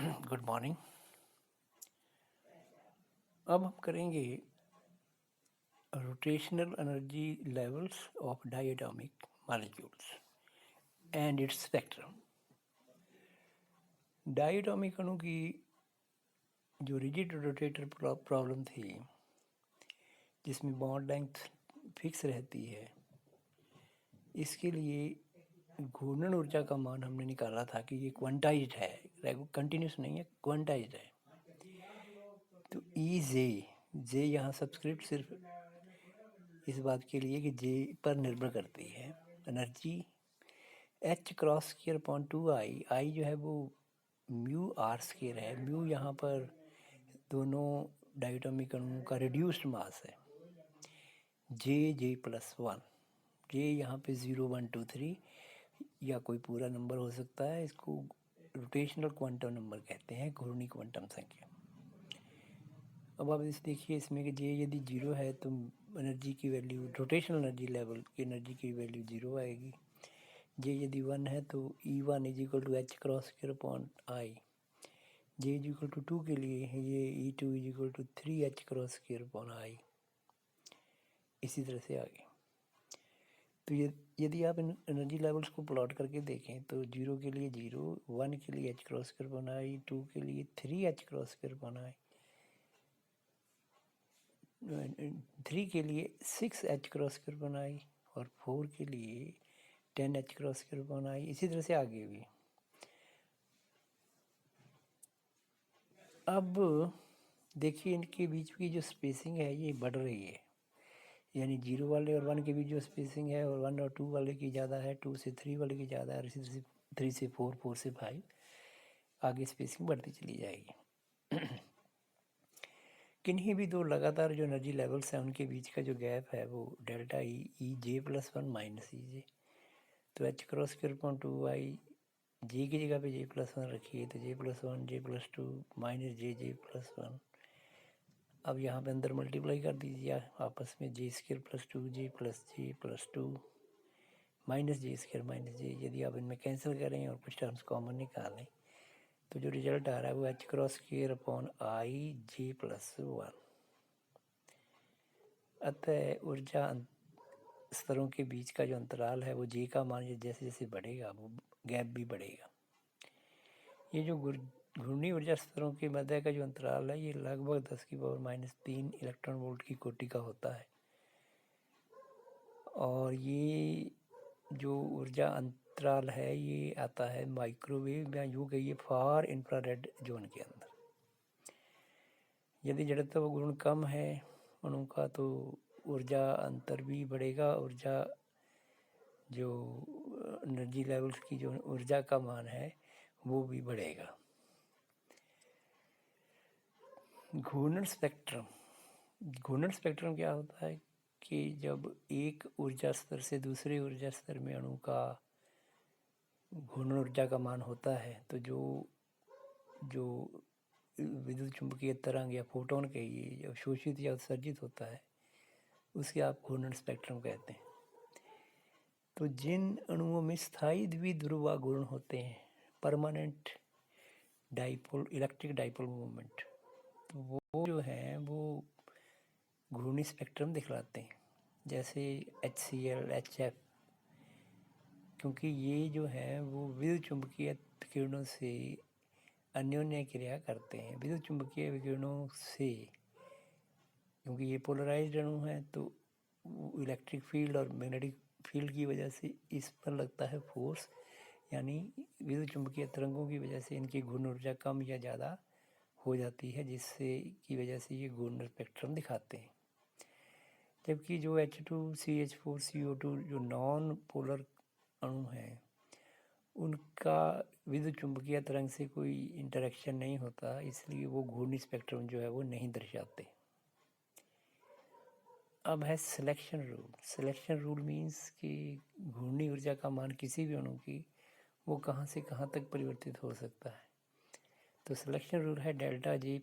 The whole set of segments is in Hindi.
Good morning. अब हम करेंगे rotational energy levels of diatomic molecules and it's spectrum. Diatomic अणु की जो रिजिड रोटेटर प्रॉब्लम थी, जिसमें बॉन्ड लेंथ फिक्स रहती है, इसके लिए घूर्णन ऊर्जा का मान हमने निकाला था कि ये क्वांटाइज्ड है, कंटिन्यूस नहीं है, क्वांटाइज्ड है। तो ई जे यहाँ सब्सक्रिप्ट सिर्फ इस बात के लिए कि जे पर निर्भर करती है energy H cross square upon 2 आई जो है वो म्यू आर स्क्वायर है। म्यू यहाँ पर दोनों डायटोमिक अणुओं का रिड्यूस्ड मास है। जे प्लस 1, जे यहाँ पे 0 1 2 3 या कोई पूरा नंबर हो सकता है। इसको रोटेशनल क्वांटम नंबर कहते हैं, घूर्णी क्वांटम संख्या। अब आप इस देखिए इसमें कि जे यदि 0 है तो एनर्जी की वैल्यू, रोटेशनल एनर्जी लेवल की एनर्जी की वैल्यू 0 आएगी। जे यदि 1 है तो E1 is equal to h cross square upon I. J is equal to 2 के लिए है ये E2 is equal to 3 h cross square upon I. इसी तरह से आगे। तो ये यदि आप इन एनर्जी लेवल्स को प्लॉट करके देखें तो 0 के लिए 0, 1 के लिए एच क्रॉस स्क्वायर अपॉन आई, 2 के लिए 3 एच क्रॉस स्क्वायर अपॉन आई, 3 के लिए 6 एच क्रॉस स्क्वायर अपॉन आई और 4 के लिए 10 H cross square upon I. इसी तरह से आगे भी। अब देखिए इनके बीच की जो स्पेसिंग है ये बढ़ रही है, यानी 0 वाले और 1 के बीच जो स्पेसिंग है और 1 और 2 वाले की ज़्यादा है, 2 से 3 वाले की ज़्यादा है, और इसी तरह से 3 से 4, 4 से 5 आगे स्पेसिंग बढ़ती चली जाएगी। किन्हीं भी दो लगातार जो एनर्जी लेवल्स हैं उनके बीच का जो गैप है वो डेल्टा ई जे प्लस 1 माइनस ई जे। तो एच क्रॉस स्क्वायर अपॉन 2 आई, जे की जगह पे जे प्लस 1 रखिए तो जे प्लस 1 जे प्लस 2 माइनस जे प्लस 1। अब यहाँ पे अंदर मल्टीप्लाई कर दीजिए आपस में, J square plus 2 J plus 2 minus J square minus J. यदि आप इनमें कैंसिल करें और कुछ टर्म्स कॉमन निकालें तो जो रिजल्ट आ रहा है वो H cross square upon I J plus 1। अतः ऊर्जा स्तरों के बीच का जो अंतराल है वो जे का मान जैसे जैसे बढ़ेगा वो गैप भी बढ़ेगा। ये जो घूर्णी ऊर्जा स्तरों के मध्य का जो अंतराल है ये लगभग 10⁻³ इलेक्ट्रॉन वोल्ट की कोटि का होता है। और ये जो ऊर्जा अंतराल है ये आता है माइक्रोवेव या यूँ कहिए फार इंफ्रारेड जोन के अंदर। यदि जड़त्व गुण कम है अणु का तो ऊर्जा अंतर भी बढ़ेगा, ऊर्जा जो एनर्जी लेवल्स की जो ऊर्जा का मान है वो भी बढ़ेगा। घूर्णन स्पेक्ट्रम, घूर्णन स्पेक्ट्रम क्या होता है कि जब एक ऊर्जा स्तर से दूसरे ऊर्जा स्तर में अणु का घूर्णन ऊर्जा का मान होता है तो जो विद्युत चुंबकीय तरंग या फोटोन कहिए जो शोषित या उत्सर्जित होता है उसे आप घूर्णन स्पेक्ट्रम कहते हैं। तो जिन अणुओं में स्थायी द्विध्रुव गुण होते हैं, permanent dipole, electric dipole movement, तो वो जो है वो घूर्णी स्पेक्ट्रम दिखलाते हैं, जैसे HCl, HF, क्योंकि ये जो है वो विद्युत चुंबकीय किरणों से अन्योन्य क्रिया करते हैं। विद्युत चुंबकीय विकिरणों से, क्योंकि ये पोलराइज्ड अणु है तो इलेक्ट्रिक फील्ड और मैग्नेटिक फील्ड की वजह से इस पर लगता है फोर्स, यानी विद्युत चुंबकीय तरंगों की वजह से इनकी घूर्णन ऊर्जा कम या ज़्यादा हो जाती है, जिससे की वजह से ये घूर्णन स्पेक्ट्रम दिखाते हैं। जबकि जो H2CH4CO2 जो नॉन पोलर अणु हैं उनका विद्युत चुंबकीय तरंग से कोई इंटरेक्शन नहीं होता, इसलिए वो घूर्णी स्पेक्ट्रम जो है वो नहीं दर्शाते। अब है selection rule. Selection rule means कि घूर्णी ऊर्जा का मान किसी भी अणु की वो कहाँ से कहाँ तक परिवर्तित हो सकता है। तो सिलेक्शन रूल है delta G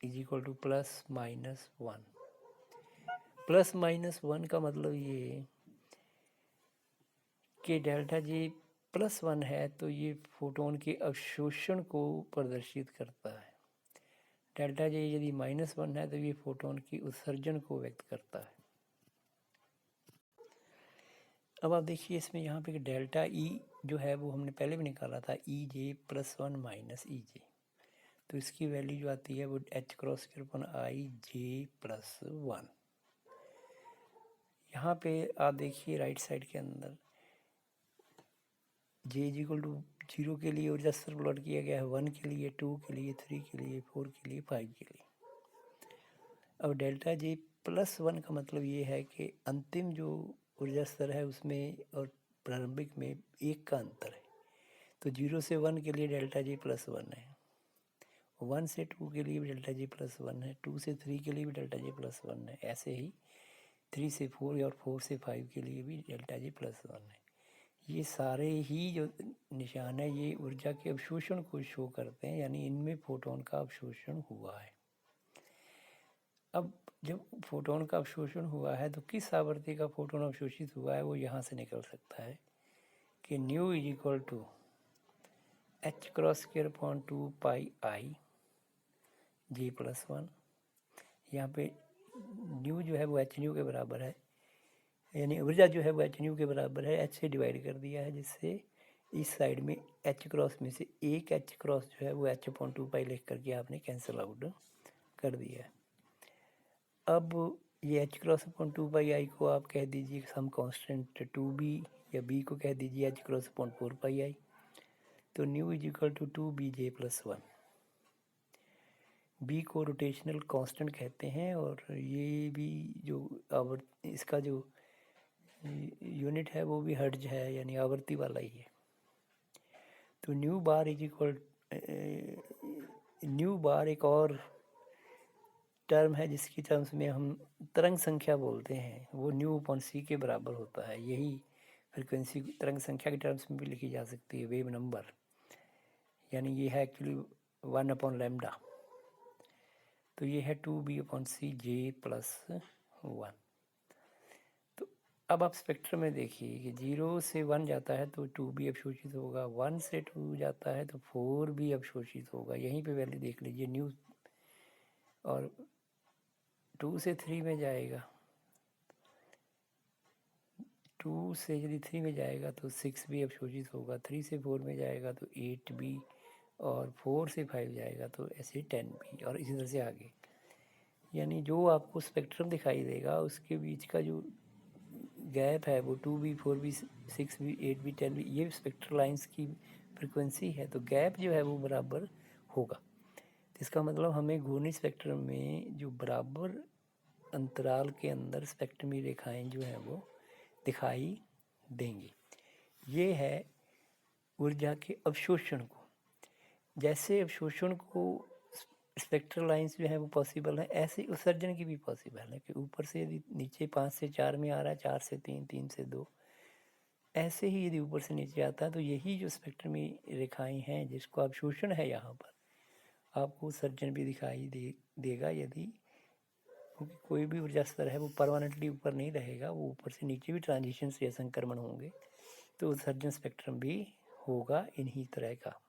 is equal two plus minus 1। Plus minus 1 का मतलब ये कि डेल्टा जी +1 है तो ये फोटोन के अवशोषण को प्रदर्शित करता है। डेल्टा जे यदि -1 है तो ये फोटोन की उत्सर्जन को व्यक्त करता है। अब आप देखिए इसमें यहाँ पे डेल्टा ई जो है वो हमने पहले भी निकाला था, EJ+1 - EJ, तो इसकी वैल्यू जो आती है वो H×I/J+1। यहाँ पे आप देखिए राइट साइड के अंदर J=0 के लिए ऊर्जा स्तर प्लॉट किया गया है, 1 के लिए, 2 के लिए, 3 के लिए, 4 के लिए, 5 के लिए। अब डेल्टा J+1 का मतलब ये है कि अंतिम जो ऊर्जा स्तर है उसमें और प्रारंभिक में 1 का अंतर है। तो 0 से 1 के लिए डेल्टा J+1 है, 1 से 2 के लिए भी डेल्टा J+1 है, 2 से 3 के लिए भी डेल्टा J+1 है, ऐसे ही 3 से 4 और 4 से 5 के लिए भी डेल्टा J+1 है। ये सारे ही जो निशान है ये ऊर्जा के अवशोषण को शो करते हैं, यानी इनमें फोटोन का अवशोषण हुआ है। अब जब फोटोन का अवशोषण हुआ है तो किस आवृत्ति का फोटोन अवशोषित हुआ है वो यहाँ से निकल सकता है कि न्यू = h×2πI/J+1। यहाँ पे न्यू जो है वो h/न्यू के बराबर है, यानी ऊर्जा जो है वो h/न्यू के बराबर है, h से डिवाइड कर दिया है, जिससे इस साइड में h× में से एक h× जो है वो h/2π लिख करके आपने कैंसिल आउट कर दिया है। अब ये h×2πi को आप कह दीजिए सम कांस्टेंट 2b, या b को कह दीजिए h×4πi, तो न्यू = 2bj+1। b को रोटेशनल कांस्टेंट कहते हैं और ये भी जो इसका जो यूनिट है वो भी हर्ट्ज है, यानी आवृत्ति वाला ही है। तो न्यू बार एक और टर्म है जिसकी टर्म्स में हम तरंग संख्या बोलते हैं, वो न्यू/c के बराबर होता है। यही फ्रिक्वेंसी तरंग संख्या की टर्म्स में भी लिखी जा सकती है, वेव नंबर, यानी ये है एक्चुअली 1/λ, तो ये है 2b/cj+1। तो अब आप स्पेक्ट्रम में देखिए कि 0 से 1 जाता है तो 2b अवशोषित होगा, 1 से 2 जाता है तो 4b अवशोषित होगा। यहीं पे वैल्यू देख लीजिए न्यू, और 2 से 3 में जाएगा, 2 से यदि 3 में जाएगा तो 6b अवशोषित होगा, 3 से 4 में जाएगा तो 8b, और 4 से 5 जाएगा तो ऐसे 10b, और इसी तरह से आगे। यानी जो आपको स्पेक्ट्रम दिखाई देगा उसके बीच का जो गैप है वो 2b, 4b, 6b, 8b, 10b, ये स्पेक्ट्रल लाइंस की फ्रिक्वेंसी है, तो गैप जो है वो बराबर होगा। इसका मतलब हमें घूर्णी स्पेक्ट्रम में जो बराबर अंतराल के अंदर स्पेक्ट्रमी रेखाएं जो हैं वो दिखाई देंगी। ये है ऊर्जा के अवशोषण को। जैसे अवशोषण को स्पेक्ट्रल लाइंस जो है वो पॉसिबल है, ऐसे उत्सर्जन की भी पॉसिबल है कि ऊपर से यदि नीचे 5 से 4 में आ रहा है, 4 से 3, 3 से 2, ऐसे ही यदि ऊपर से नीचे आता है तो यही जो स्पेक्ट्रमी रेखाएं हैं जिसको अवशोषण है, यहाँ पर आपको सर्जन भी दिखाई देगा यदि, क्योंकि कोई भी ऊर्जा स्तर है वो परमानेंटली ऊपर नहीं रहेगा, वो ऊपर से नीचे भी ट्रांजिशन या संक्रमण होंगे, तो उत्सर्जन स्पेक्ट्रम भी होगा इन्हीं तरह का।